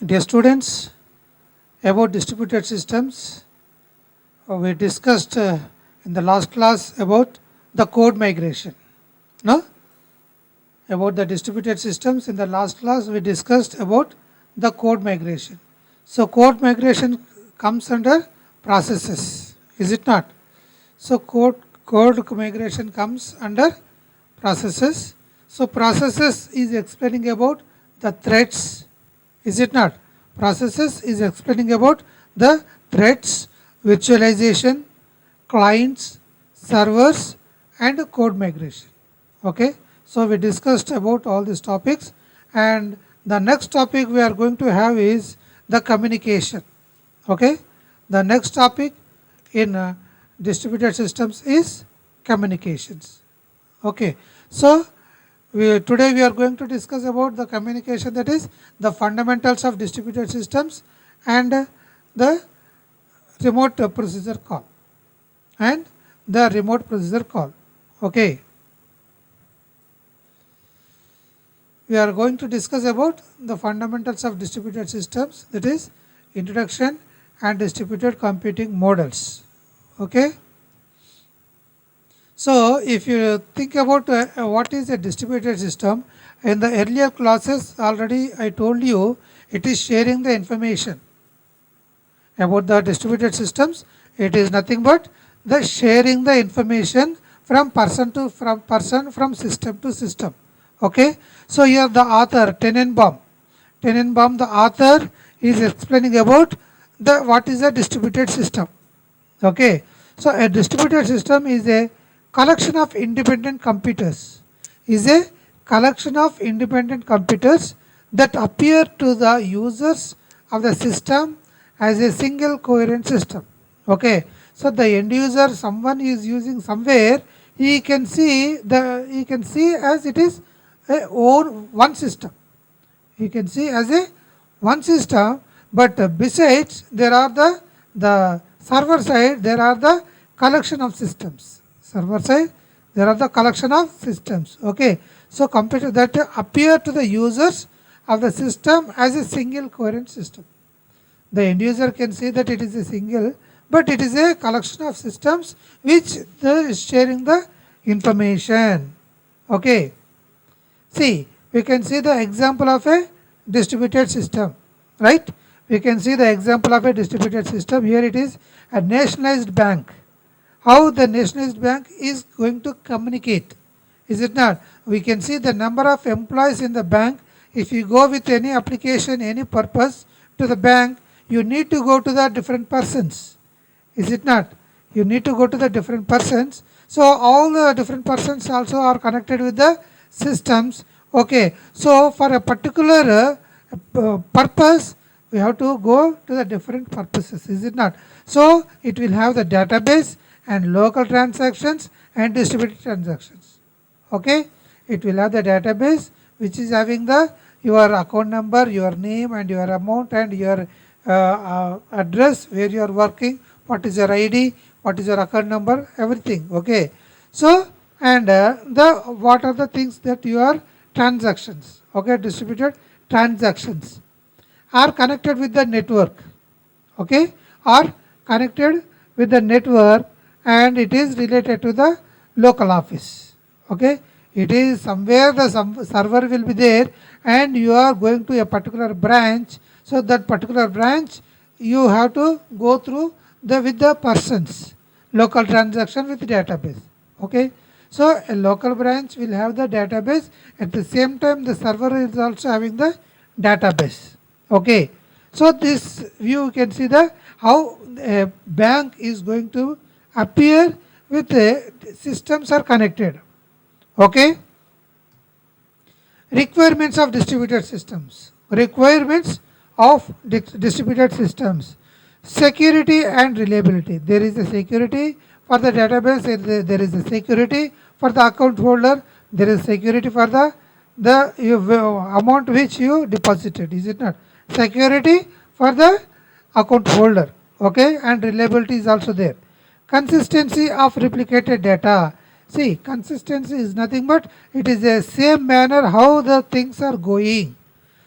Dear students, about distributed systems, we discussed in the last class about the code migration. No? About the distributed systems, in the last class we discussed about the code migration. So, code migration comes under processes, is it not? So, code migration comes under processes. So, processes is explaining about the threads, is it not? Processes is explaining about the threads, virtualization, clients, servers, and code migration. Okay, so we discussed about all these topics, and the next topic we are going to have is the communication. Okay, the next topic in distributed systems is communications. Okay, so today we are going to discuss about the communication, that is the fundamentals of distributed systems and the remote procedure call and the remote procedure call. Okay, we are going to discuss about the fundamentals of distributed systems, that is introduction and distributed computing models. Okay, so if you think about what is a distributed system, in the earlier classes already I told you it is sharing the information about the distributed systems. It is nothing but the sharing the information from person to from system to system. Okay, so here the author Tenenbaum, the author is explaining about the what is a distributed system. Okay, so a distributed system is a collection of independent computers, is a collection of independent computers that appear to the users of the system as a single coherent system. Okay, so the end user, someone is using somewhere, he can see as it is a own one system. You can see as a one system, but besides there are the server side, there are the collection of systems. Server side, there are the collection of systems. Okay, so computer that appear to the users of the system as a single coherent system. The end user can see that it is a single, but it is a collection of systems which is sharing the information. Okay, see, we can see the example of a distributed system, right? We can see the example of a distributed system. Here it is a nationalized bank. How the nationalized bank is going to communicate, is it not? We can see the number of employees in the bank. If you go with any application, any purpose to the bank, you need to go to the different persons, is it not? You need to go to the different persons. So all the different persons also are connected with the systems. Okay, so for a particular purpose, we have to go to the different purposes, is it not? So it will have the database and local transactions and distributed transactions. Okay, it will have the database which is having the your account number, your name, and your amount, and your address where you are working, what is your ID, what is your account number, everything. Okay, so and the what are the things that your transactions, okay, distributed transactions are connected with the network. Okay, are connected with the network, and it is related to the local office. Okay, it is somewhere the server will be there, and you are going to a particular branch. So that particular branch you have to go through the with the persons, local transaction with database. Okay, so a local branch will have the database, at the same time the server is also having the database. Okay, so this view you can see the how a bank is going to appear with systems are connected. Okay, requirements of distributed systems, requirements of distributed systems, security and reliability. There is a security for the database, there is a security for the account holder, there is security for the amount which you deposited, is it not? Security for the account holder. Okay, and reliability is also there. Consistency of replicated data. See, consistency is nothing but it is the same manner how the things are going,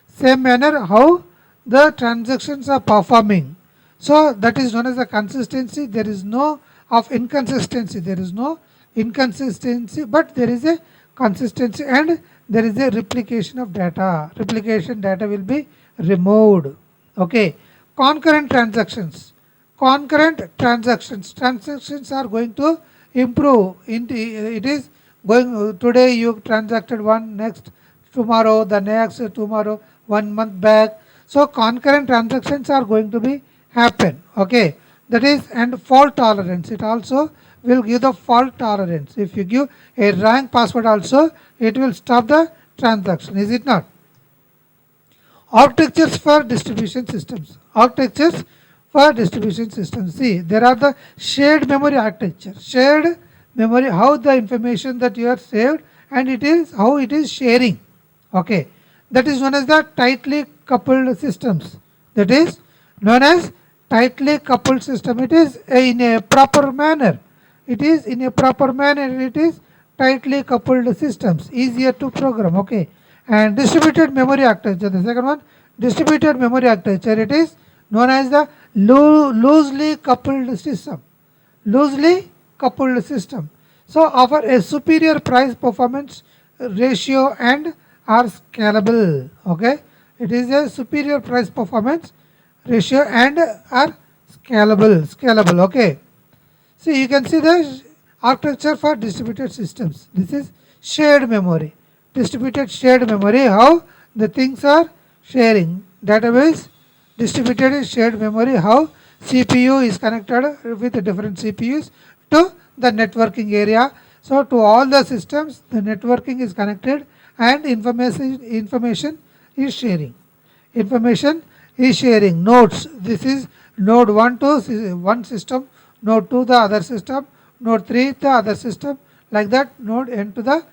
same manner how the transactions are performing. So that is known as the consistency. There is no of inconsistency. There is no inconsistency, but there is a consistency and there is a replication of data. Replication data will be removed. Okay. Concurrent transactions. Concurrent transactions. Transactions are going to improve. It is going today you transacted one, next tomorrow, the next tomorrow, 1 month back. So concurrent transactions are going to be happen. Okay, that is, and fault tolerance. It also will give the fault tolerance. If you give a wrong password also, it will stop the transaction. Is it not? Architectures for distribution systems. Architectures for distribution systems. See, there are the shared memory architecture. Shared memory, how the information that you are saved and it is how it is sharing. Okay, that is known as the tightly coupled systems. That is known as tightly coupled system. It is in a proper manner. It is in a proper manner. It is tightly coupled systems. Easier to program. Okay, and distributed memory architecture. The second one, distributed memory architecture. It is known as the loosely coupled system. Loosely coupled system. So offer a superior price performance ratio and are scalable. Okay, it is a superior price performance ratio and are scalable. Okay, so you can see the architecture for distributed systems. This is shared memory, distributed shared memory, how the things are sharing. Database, distributed shared memory, how CPU is connected with different CPUs to the networking area. So to all the systems, the networking is connected and information is sharing. Information is sharing. Nodes. This is node 1 to one system, node 2 the other system, node 3 the other system, like that node n to the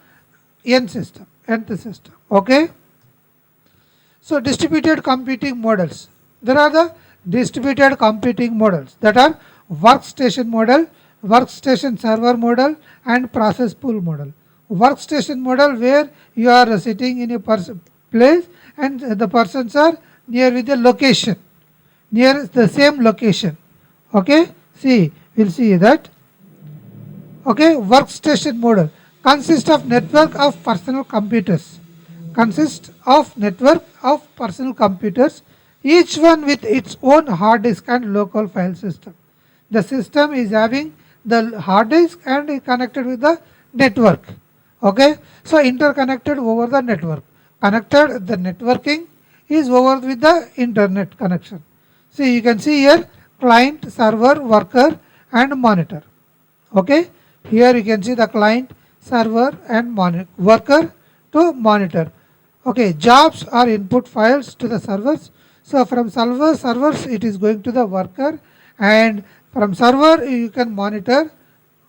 nth system. Okay. So distributed computing models. There are the distributed computing models that are workstation model, workstation server model and process pool model. Workstation model where you are sitting in a place and the persons are near with the location, near the same location. Okay, see, we'll see that. Okay, workstation model consists of network of personal computers. Consists of network of personal computers, each one with its own hard disk and local file system. The system is having the hard disk and is connected with the network. Okay, so interconnected over the network. Connected, the networking is over with the internet connection. See, you can see here client, server, worker and monitor. Okay, here you can see the client, server and worker to monitor. Okay, jobs are input files to the servers. So from servers it is going to the worker, and from server you can monitor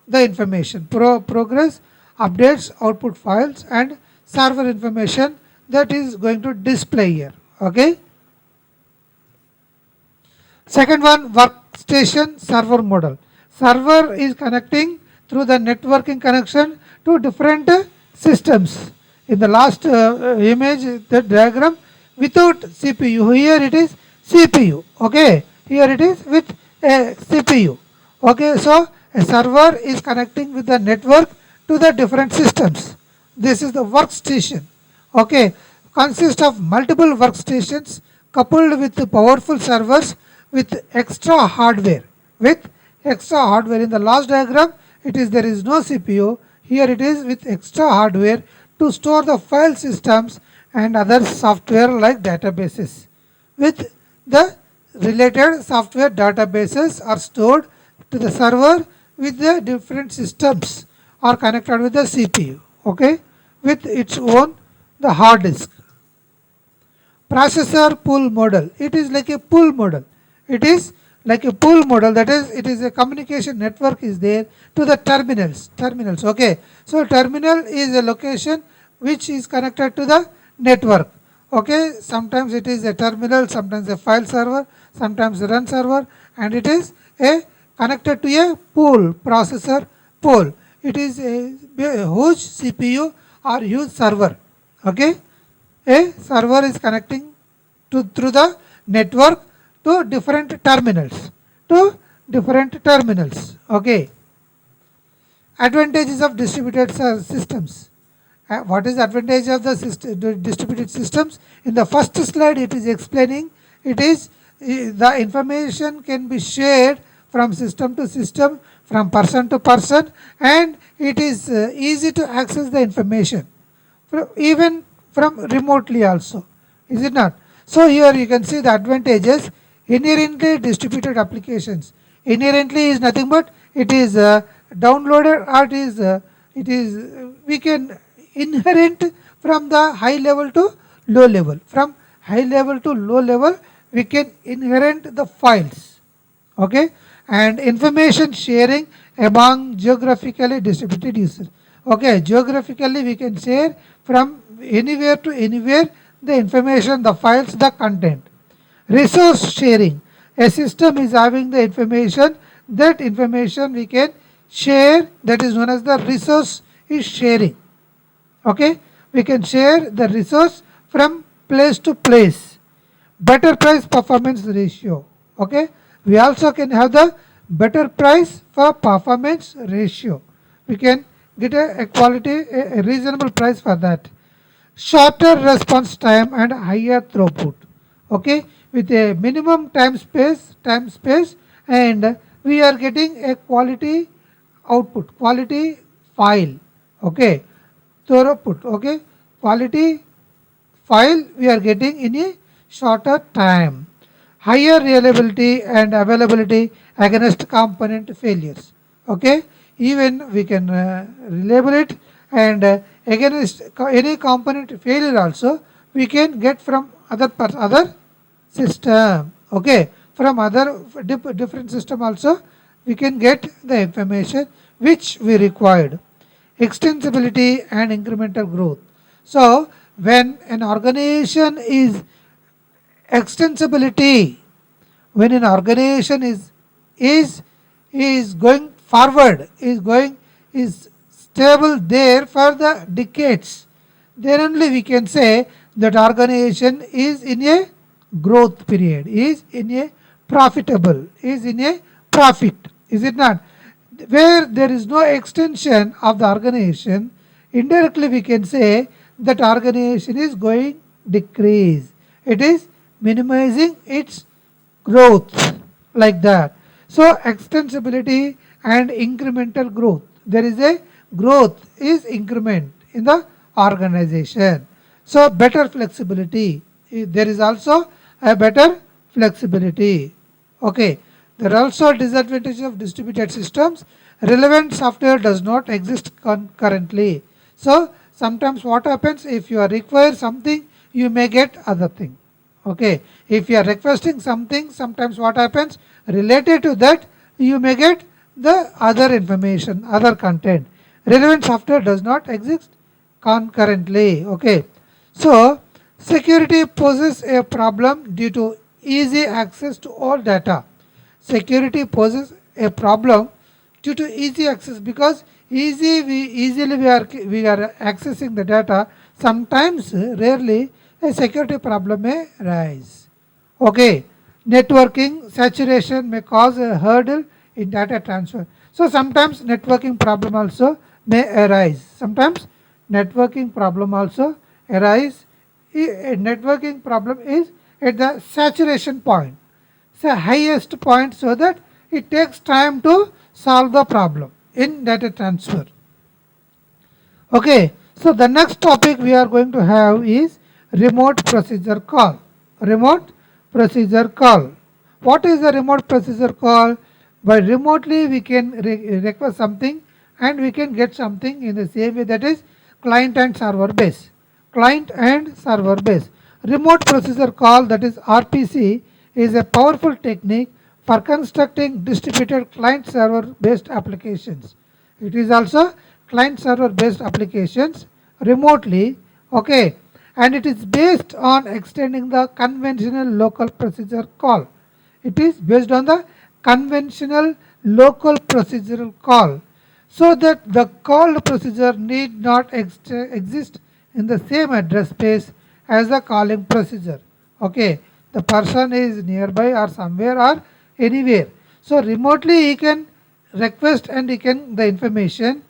the information, progress, updates, output files and server information that is going to display here. Okay. Second one, workstation server model. Server is connecting through the networking connection to different systems. In the last image, the diagram without CPU. Here it is CPU. Okay. Here it is with a CPU. Okay. So a server is connecting with the network to the different systems. This is the workstation. Okay. Consists of multiple workstations coupled with powerful servers with extra hardware. With extra hardware. In the last diagram, it is there is no CPU. Here it is with extra hardware to store the file systems and other software like databases. With the related software databases are stored to the server with the different systems are connected with the CPU. Okay, with its own the hard disk. Processor pool model. It is like a pool model. It is like a pool model, that is it is a communication network is there to the terminals. Okay, so terminal is a location which is connected to the network. Okay, sometimes it is a terminal, sometimes a file server, sometimes a run server, and it is a connected to a pool, processor pool. It is a huge CPU or huge server. Okay, a server is connecting to through the network to different terminals, okay. Advantages of distributed systems. What is the advantage of the distributed systems? In the first slide it is explaining, it is the information can be shared from system to system, from person to person, and it is easy to access the information even from remotely also, is it not? So here you can see the advantages. Inherently distributed applications, inherently is nothing but it is downloaded, or it is we can inherent from the high level to low level, from high level to low level we can inherent the files, okay. And information sharing among geographically distributed users, okay. Geographically we can share from anywhere to anywhere the information, the files, the content. Resource sharing, a system is having the information, that information we can share, that is known as the resource is sharing, okay. We can share the resource from place to place. Better price performance ratio, okay. We also can have the better price for performance ratio, we can get a quality, a reasonable price for that. Shorter response time and higher throughput, okay, with a minimum time space, and we are getting a quality output, quality file, okay. Throughput, okay, quality file we are getting in a shorter time. Higher reliability and availability against component failures, okay. Even we can reliable it, and against any component failure also we can get from other system, okay. From other different system also we can get the information which we required. Extensibility and incremental growth. So when an organization is extensibility, when an organization is going forward, is stable there for the decades, then only we can say that organization is in a growth period, is in a profitable, is in a profit, is it not? Where there is no extension of the organization, indirectly we can say that organization is going decrease, it is minimizing its growth, like that. So extensibility and incremental growth, there is a growth is increment in the organization. So better flexibility, there is also a better flexibility, okay. There are also disadvantages of distributed systems. Relevant software does not exist concurrently. So sometimes what happens, if you are require something you may get other thing, okay. If you are requesting something, sometimes what happens, related to that you may get the other information, other content. Relevant software does not exist concurrently, okay. So security poses a problem due to easy access to all data. Security poses a problem due to easy access, because easily we are accessing the data. Sometimes rarely a security problem may arise, okay. Networking saturation may cause a hurdle in data transfer. So sometimes networking problem also may arise, sometimes networking problem also arise. A networking problem is at the saturation point, the highest point, so that it takes time to solve the problem in data transfer, okay. So the next topic we are going to have is remote procedure call. Remote procedure call, what is the remote procedure call? By remotely we can request something and we can get something in the same way, that is client and server base, client and server base. Remote procedure call, that is RPC, is a powerful technique for constructing distributed client server based applications. It is also client server based applications remotely, okay. And it is based on extending the conventional local procedure call. It is based on the conventional local procedural call, so that the called procedure need not exist in the same address space as the calling procedure, okay. the person is nearby or somewhere or anywhere. So remotely he can request and he can the information.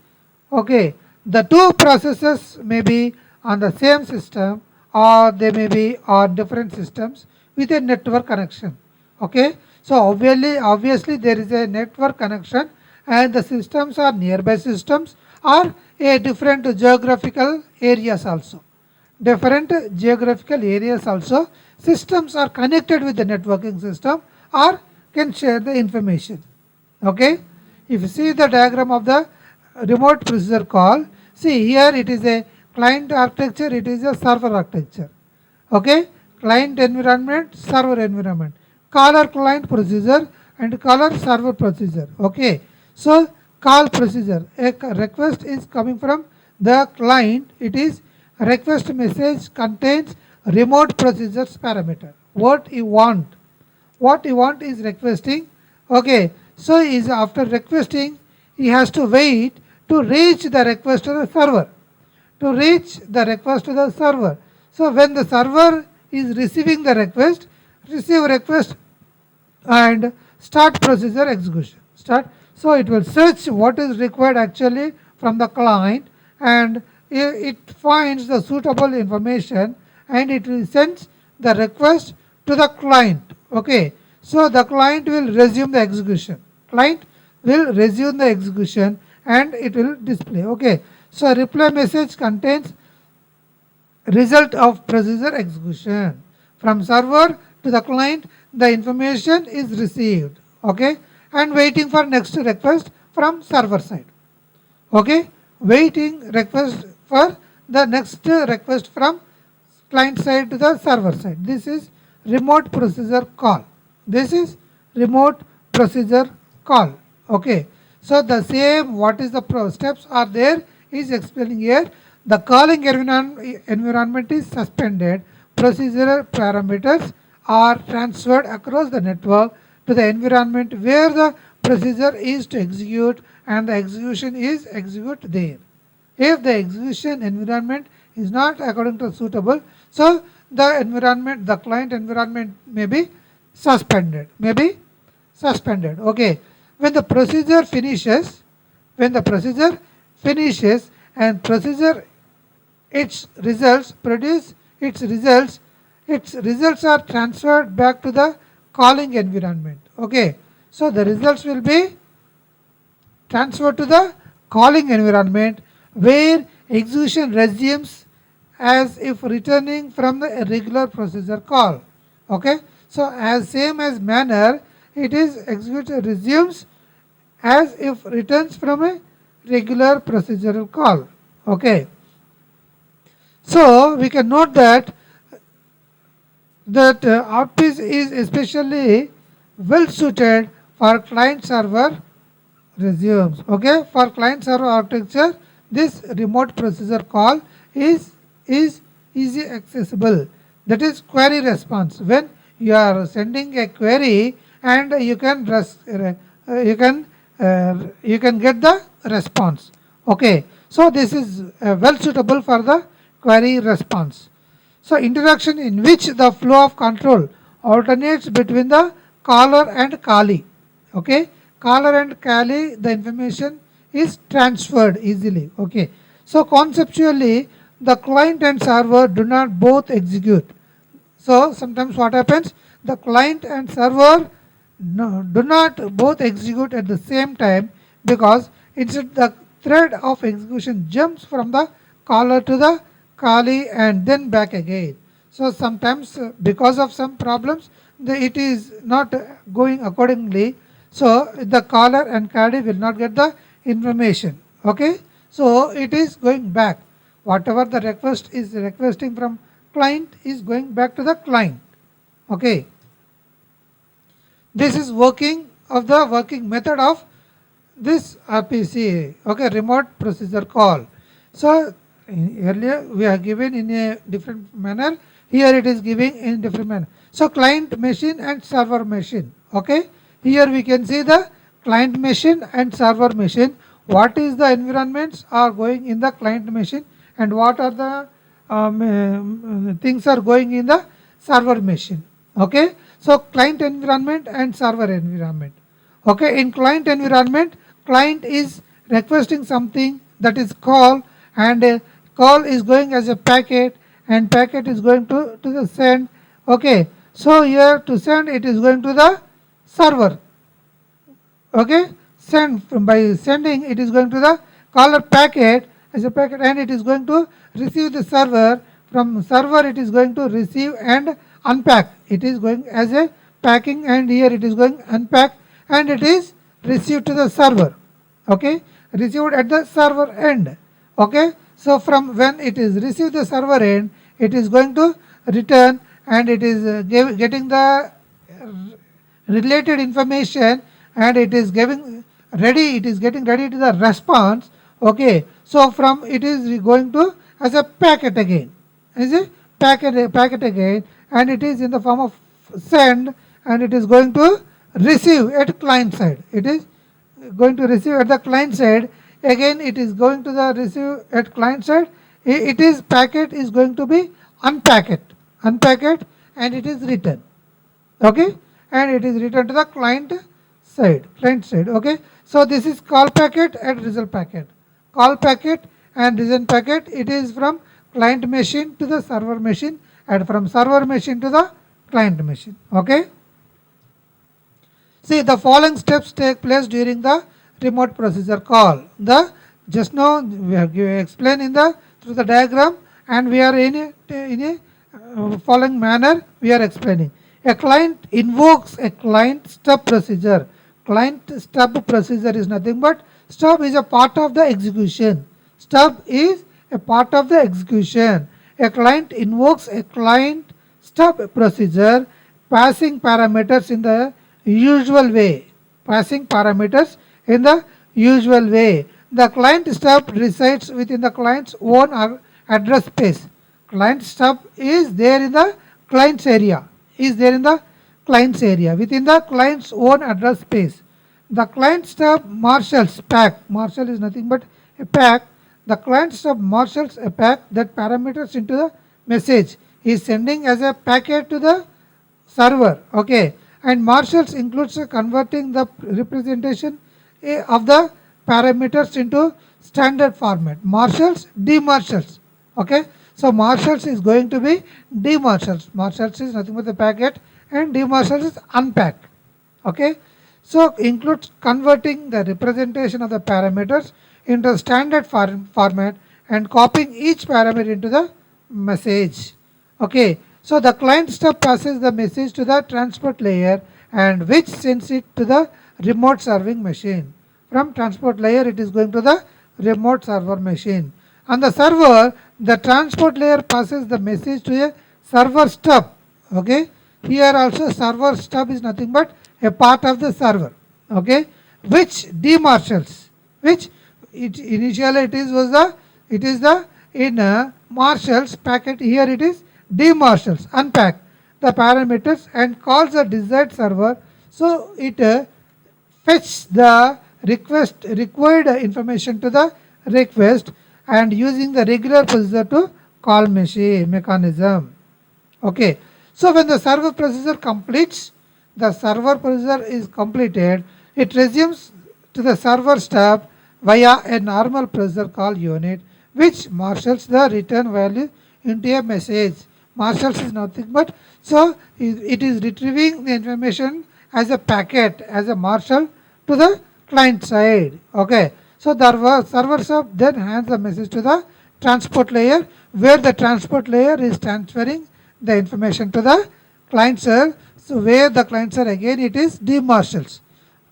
Okay, the two processes may be on the same system or they may be on different systems with a network connection. Okay, so obviously there is a network connection and the systems are nearby systems or a different geographical areas also. Different geographical areas also systems are connected with the networking system or can share the information. Okay, if you see the diagram of the remote procedure call, see here it is a client architecture, it is a server architecture. Okay, client environment, server environment, caller client procedure and caller server procedure. Okay, so call procedure, a request is coming from the client, it is request message contains remote procedures parameter. What you want is requesting. Okay, so is after requesting he has to wait to reach the request to the server, to reach the request to the server. So when the server is receiving the request, receive request and start procedure execution. Start. So it will search what is required actually from the client and it finds the suitable information and it will send the request to the client. Okay. So the client will resume the execution. Client will resume the execution and it will display. Okay. So reply message contains result of procedure execution. From server to the client, the information is received. Okay, and waiting for next request from server side. Okay, waiting request for the next request from client side to the server side. This is remote procedure call. This is remote procedure call. Okay, so the same what is the steps are there is explaining here. The calling environment is suspended. Procedural parameters are transferred across the network to the environment where the procedure is to execute and the execution is execute there. If the execution environment is not according to suitable, so the environment, the client environment may be suspended. Okay. When the procedure finishes, and procedure its results are transferred back to the calling environment. Okay. So the results will be transferred to the calling environment where execution resumes as if returning from the regular procedure call. Okay. So as same as manner it is executed resumes as if returns from a regular procedural call. Okay. So we can note that Outpiece is especially well suited for client server resumes. Okay, for client server architecture, this remote procedure call is easy accessible. That is query response. When you are sending a query and you can get the response. Okay, so this is well suitable for the query response. So interaction in which the flow of control alternates between the caller and callee. Okay, caller and callee, the information is transferred easily. Okay, so conceptually the client and server do not both execute. So sometimes what happens, the client and server do not both execute at the same time because instead the thread of execution jumps from the caller to the callee and then back again. So sometimes because of some problems it is not going accordingly. So the caller and callee will not get the information. Okay, so it is going back. Whatever the request is requesting from client is going back to the client. Okay, this is working method of this RPC. Okay, remote procedure call. So earlier we are given in a different manner, here it is giving in different manner. So client machine and server machine. Okay, here we can see the client machine and server machine. What is the environments are going in the client machine and what are the things are going in the server machine. Okay, so client environment and server environment. Okay, in client environment, client is requesting something that is call, and call is going as a packet, and packet is going to the send. Okay, so here to send it is going to the server. Okay, send by sending it is going to the caller packet as a packet, and it is going to receive the server. From server it is going to receive and unpack. It is going as a packing, and here it is going unpack, and it is received to the server. Okay, received at the server end. Okay, so from when it is received the server end, it is going to return, and it is getting the related information, and it is giving ready, it is getting ready to the response. Okay, so from it is going to as a packet again, is a packet again, and it is in the form of send, and it is going to receive at client side. It is going to receive at the client side. Again it is going to the receive at client side. It is packet is going to be unpacket, and it is written. Okay, and it is written to the client side. Okay, so this is call packet and result packet. Call packet and result packet, it is from client machine to the server machine, and from server machine to the client machine. Okay, see, the following steps take place during the remote procedure call. The just now we have explained in the through the diagram, and we are in a following manner we are explaining. A client invokes a client stub procedure. Client stub procedure is nothing but stub is a part of the execution. Stub is a part of the execution. A client invokes a client stub procedure, passing parameters in the usual way. Passing parameters in the usual way. The client stub resides within the client's own address space. Client stub is there in the client's area. Is there in the client's area within the client's own address space. The client stub marshals pack. Marshal is nothing but a pack. The client stub marshals a pack that parameters into the message is sending as a packet to the server. Okay, and marshals includes converting the representation of the parameters into standard format. Marshals, demarshals. Okay, so marshals is going to be demarshals. Marshals is nothing but the packet, and demarshals is unpack. Okay, so includes converting the representation of the parameters into standard format and copying each parameter into the message. Okay, so the client stub passes the message to the transport layer, and which sends it to the remote serving machine. From transport layer it is going to the remote server machine. On the server, the transport layer passes the message to a server stub. Okay, here also server stub is nothing but a part of the server. Okay, which demarshals, which initially it is the in marshals packet, here it is demarshals, unpack the parameters and calls the desired server. So it fetch the required information to the request, and using the regular procedure to call machine mechanism. Okay, so when the server procedure completes, the server procedure is completed, it resumes to the server stub via a normal procedure call unit, which marshals the return value into a message. Marshals is nothing but, so it is retrieving the information as a packet, as a marshal to the client side. Okay, so the server stub then hands the message to the transport layer, where the transport layer is transferring the information to the client server. So where the client server again it is demarshals,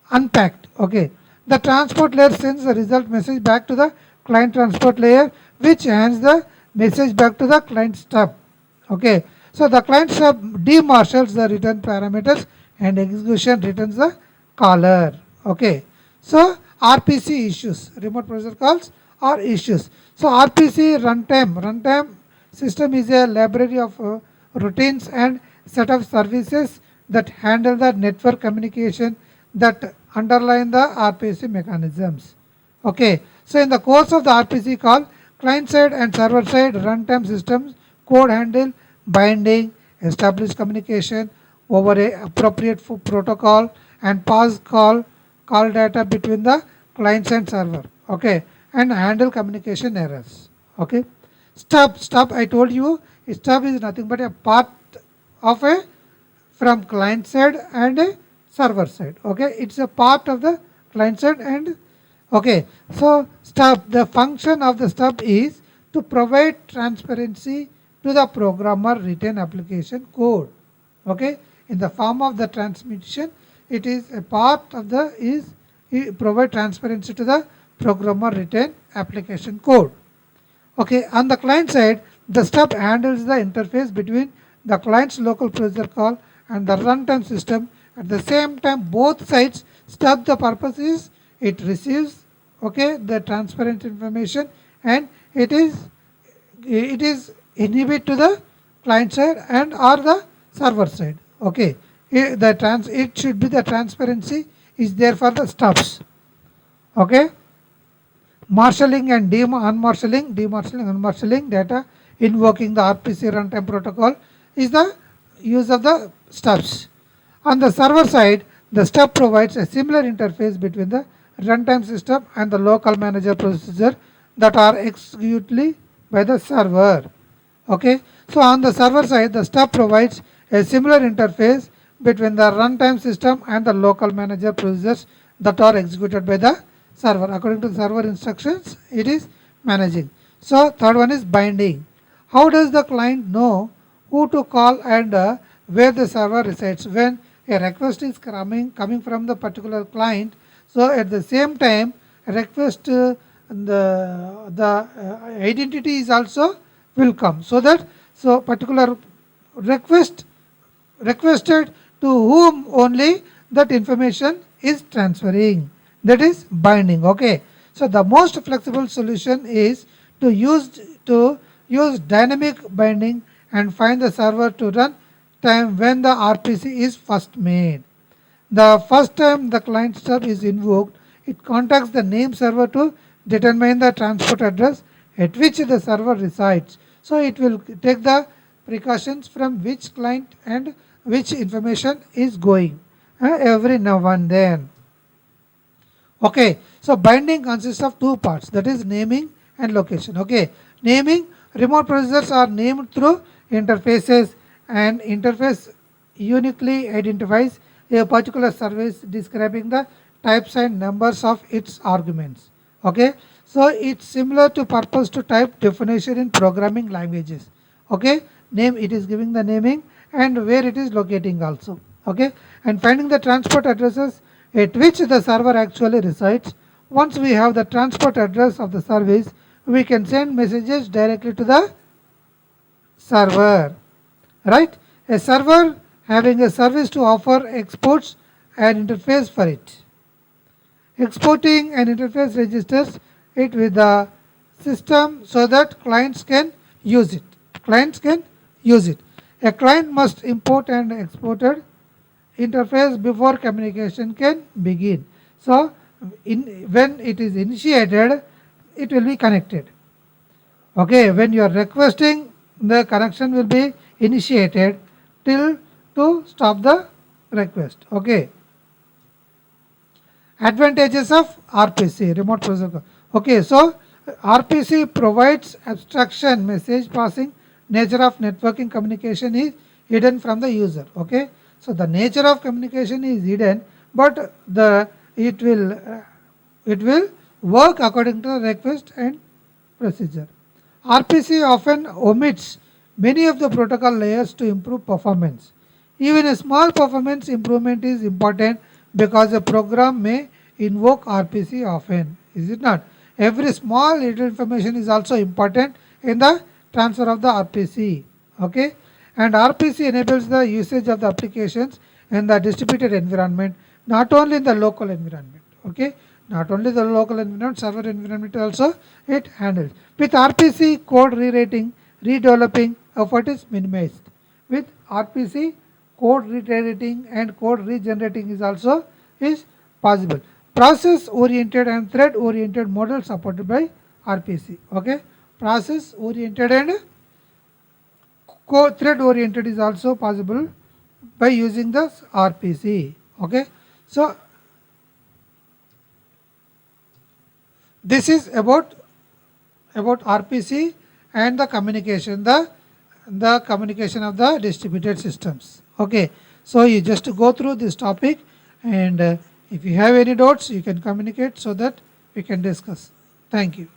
unpacked. Okay, the transport layer sends the result message back to the client transport layer, which hands the message back to the client stub. Okay, so the client stub demarshals the return parameters, and execution returns the caller. Okay, so RPC issues, remote procedure calls or issues. So RPC runtime system is a library of routines and set of services that handle the network communication that underline the RPC mechanisms. Okay, so in the course of the RPC call, client side and server side runtime systems code handle binding, establish communication, over a appropriate protocol and pass call data between the clients and server, okay, and handle communication errors, okay. Stub, I told you, stub is nothing but a part of a from client side and a server side, okay. It's a part of the client side and okay. So stub, the function of the stub is to provide transparency to the programmer written application code, okay. In the form of the transmission, it is a part of the is it provide transparency to the programmer written application code, okay. On the client side, the stub handles the interface between the client's local procedure call and the runtime system. At the same time, both sides stub, the purpose is it receives, okay, the transparent information, and it is inhibit to the client side and or the server side, okay. It should be the transparency is there for the stubs, okay. Marshalling and unmarshalling data invoking the RPC runtime protocol is the use of the stubs. On the server side, the stub provides a similar interface between the runtime system and the local manager procedure that are executed by the server, okay. So on the server side, the stub provides a similar interface between the runtime system and the local manager procedures that are executed by the server. According to the server instructions, it is managing. So third one is binding. How does the client know who to call and where the server resides when a request is coming from the particular client? So at the same time, request the identity is also will come, so that so particular requested to whom only that information is transferring, that is binding, okay. So the most flexible solution is to use dynamic binding and find the server to run time when the RPC is first made. The first time the client stub is invoked, it contacts the name server to determine the transport address at which the server resides. So it will take the precautions from which client and which information is going every now and then. Okay, so binding consists of two parts, that is naming and location. Okay, naming, remote procedures are named through interfaces, and interface uniquely identifies a particular service describing the types and numbers of its arguments. Okay, so it's similar to purpose to type definition in programming languages. Okay, name, it is giving the naming and where it is locating also. Okay, and finding the transport addresses at which the server actually resides. Once we have the transport address of the service, we can send messages directly to the server, right. A server having a service to offer exports an interface for it. Exporting an interface registers it with the system so that clients can use it. A client must import an exported interface before communication can begin. So when it is initiated, it will be connected. Okay, when you are requesting, the connection will be initiated till to stop the request. Okay. Advantages of RPC, remote procedure. Okay, so RPC provides abstraction, message passing, nature of networking communication is hidden from the user. Okay, so the nature of communication is hidden, but it will work according to the request and procedure. RPC often omits many of the protocol layers to improve performance. Even a small performance improvement is important because a program may invoke RPC often. Is it not? Every small little information is also important in the transfer of the RPC. Okay, and RPC enables the usage of the applications in the distributed environment, not only in the local environment. Okay, not only the local environment, server environment also it handles. With RPC, code rewriting, redeveloping effort is minimized. With RPC, code rewriting and code regenerating is also is possible. Process oriented and thread oriented model supported by RPC. Okay, process oriented and thread oriented is also possible by using the RPC. Okay, so this is about RPC and the communication, the communication of the distributed systems. Okay, so you just go through this topic, and if you have any doubts, you can communicate so that we can discuss. Thank you.